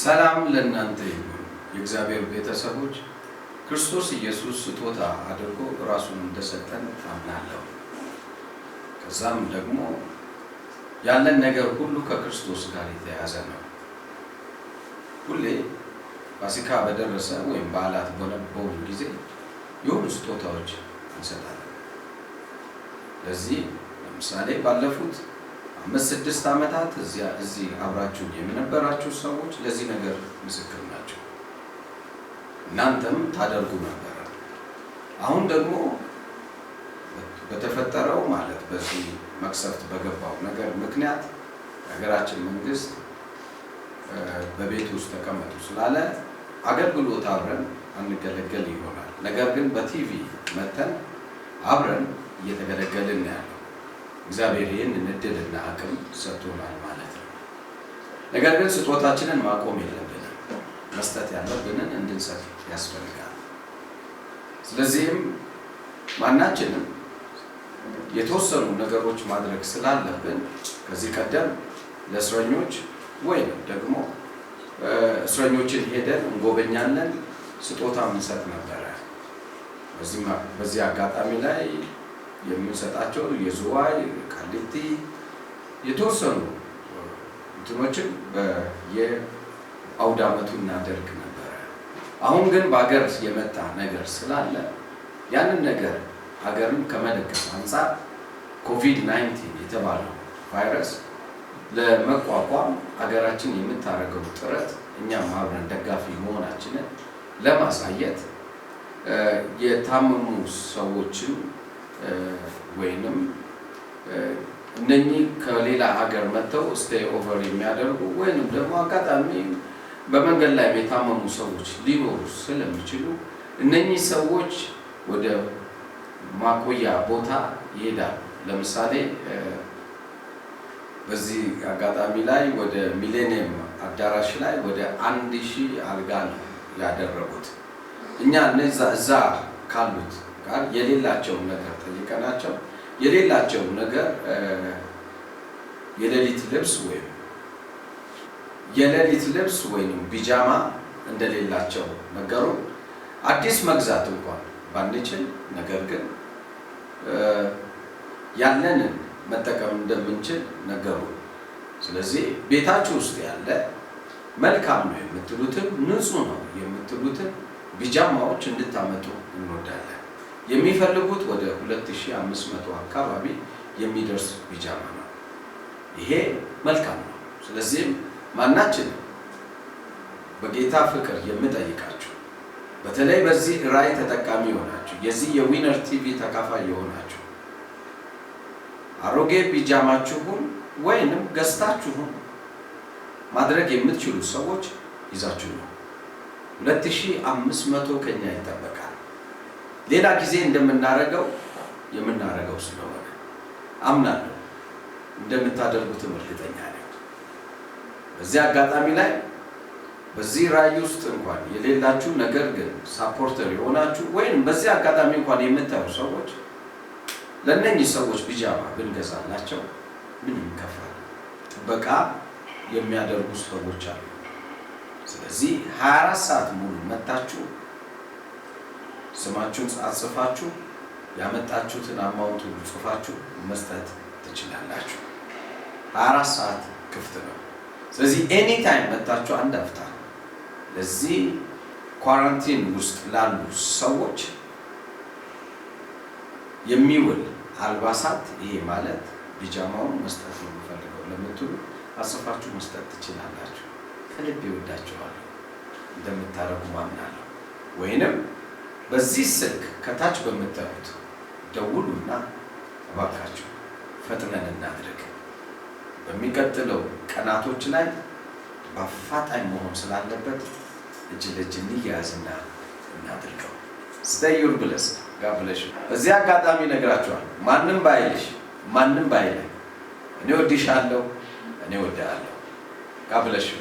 ሰላም ለእናንተ ይሁን የእግዚአብሔር ቤተሰቦች ክርስቶስ ኢየሱስ ስጦታ አድርጎ ራሱን እንደሰጠን አምናለሁ። ከዛም ደግሞ ያለን ነገር ሁሉ ከክርስቶስ ጋር የተያያዘ ነው። ሁሌ ፋሲካ በደረሰ ወይም በዓላት በነበሩ ጊዜ የሆኑ ስጦታዎች እንሰጣለን። ለዚህ ለምሳሌ ባለፉት 5-6 ዓመታት እዚህ አብራችሁ የነበራችሁ ሰዎች ለዚህ ነገር ምስክር ናቸው። እናንተም ታደርጉ ነበር። አሁን ደግሞ በተፈጠረው ማለት በዚህ መቅሰፍት በገባው ነገር ምክንያት የሀገራችን መንግስት በቤት ውስጥ ተቀመጡ ስላለ አገልግሎት አብረን አንገለገል ይሆናል። ነገር ግን በቲቪ መተን አብረን እየተገለገልን ያለው እግዚአብሔር ይህንን እድልና አቅም ሰጥቶናል ማለት ነው። ነገር ግን ስጦታችንን ማቆም የለብንም። መስጠት ያለብንን እንድንሰጥ ያስፈልጋል። ስለዚህም ማናችንም የተወሰኑ ነገሮች ማድረግ ስላለብን ከዚህ ቀደም ለእስረኞች ወይም ደግሞ እስረኞችን ሄደን እንጎበኛለን፣ ስጦታ እንሰጥ ነበረ። በዚህ አጋጣሚ ላይ የምንሰጣቸው የዝዋይ ቃሊቲ የተወሰኑ እንትኖችን በየአውደ ዓመቱ እናደርግ ነበረ። አሁን ግን በሀገር የመጣ ነገር ስላለ ያንን ነገር ሀገርን ከመደገፍ አንጻር ኮቪድ-19 የተባለው ቫይረስ ለመቋቋም ሀገራችን የምታደርገው ጥረት እኛም አብረን ደጋፊ መሆናችንን ለማሳየት የታመሙ ሰዎችን ወይንም እነኚህ ከሌላ ሀገር መጥተው ስቴይ ኦቨር የሚያደርጉ ወይንም ደግሞ አጋጣሚ በመንገድ ላይ የታመሙ ሰዎች ሊኖሩ ስለሚችሉ እነኚህ ሰዎች ወደ ማቆያ ቦታ ይሄዳሉ። ለምሳሌ በዚህ አጋጣሚ ላይ ወደ ሚሌኒየም አዳራሽ ላይ ወደ 1000 አልጋ ነው ያደረጉት። እኛ እዛ ካሉት ጋር የሌላቸውን ነገር ጠይቀናቸው የሌላቸውን ነገር የሌሊት ልብስ ወይም ቢጃማ እንደሌላቸው ነገሩ። አዲስ መግዛት እንኳን ባንችል ነገር ግን ያለንን መጠቀም እንደምንችል ነገሩ። ስለዚህ ቤታችሁ ውስጥ ያለ መልካም ነው የምትሉትን ንጹህ ነው የምትሉትን ቢጃማዎች እንድታመጡ እንወዳለን። የሚፈልጉት ወደ 2500 አካባቢ የሚደርስ ቢጃማ ነው። ይሄ መልካም ነው። ስለዚህም ማናችንም በጌታ ፍቅር የምጠይቃችሁ በተለይ በዚህ ራዕይ ተጠቃሚ የሆናችሁ የዚህ የዊነር ቲቪ ተካፋይ የሆናችሁ አሮጌ ቢጃማችሁን ወይንም ገዝታችሁን ማድረግ የምትችሉ ሰዎች ይዛችሁ ነው። 2500 ከኛ ይጠበቃል። ሌላ ጊዜ የምናረገው ስለሆነ አምናለሁ እንደምታደርጉትም እርግጠኛ ነኝ። በዚህ አጋጣሚ ላይ በዚህ ራዕይ ውስጥ እንኳን የሌላችሁ ነገር ግን ሳፖርተር የሆናችሁ ወይም በዚህ አጋጣሚ እንኳን የምታዩ ሰዎች ለእነኚህ ሰዎች ቢጃማ ብንገዛላቸው ምን ይከፋል? ጥበቃ የሚያደርጉ ሰዎች አሉ። ስለዚህ 24 ሰዓት ሙሉ መታችሁ ስማችሁን ጽፋችሁ ያመጣችሁትን አማውንት ሁሉ ጽፋችሁ መስጠት ትችላላችሁ። 24 ሰዓት ክፍት ነው። ስለዚህ ኤኒ ታይም መታችሁ አንድ አፍታ ለዚህ ኳራንቲን ውስጥ ላሉ ሰዎች የሚውል አልባሳት ይሄ ማለት ቢጃማውን መስጠት ነው የምፈልገው ለምትሉ አጽፋችሁ መስጠት ትችላላችሁ። ከልብ ይወዳችኋለሁ እንደምታረጉ ማምናለሁ። ወይንም በዚህ ስልክ ከታች በምታዩት ደውሉና እባካችሁ ፈጥነን እናድርግ። በሚቀጥለው ቀናቶች ላይ በአፋጣኝ መሆን ስላለበት እጅ ለእጅ እንያያዝና እናድርገው። stay your blessed God bless you። በዚህ አጋጣሚ ነግራችኋለሁ። ማንም ባይልሽ ማንም ባይልህ እኔ ወድሻለሁ፣ እኔ ወድሃለሁ። God bless you።